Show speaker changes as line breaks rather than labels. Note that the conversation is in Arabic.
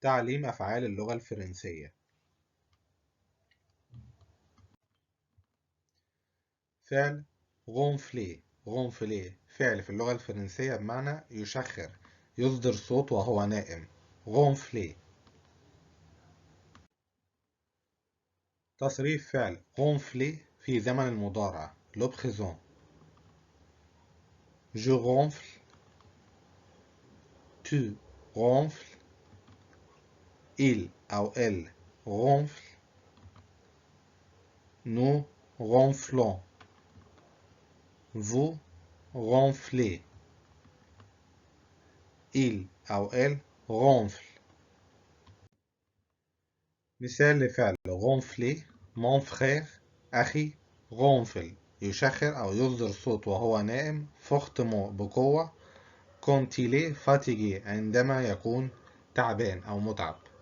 تعليم أفعال اللغة الفرنسية. فعل غونفلي. غونفلي فعل في اللغة الفرنسية بمعنى يشخر، يصدر صوت وهو نائم. غونفلي. تصريف فعل غونفلي في زمن المضارع لو بريزون. Je ronfle. Tu ronfles. Il أو elle ronfle. Nous ronflons. Vous ronflez. Il أو elle ronfle. مثال لفعل ronfler. Mon frère أخي ronfle يشخر أو يصدر صوت وهو نائم fortement بقوة. quand il est fatigué عندما يكون تعبان أو متعب.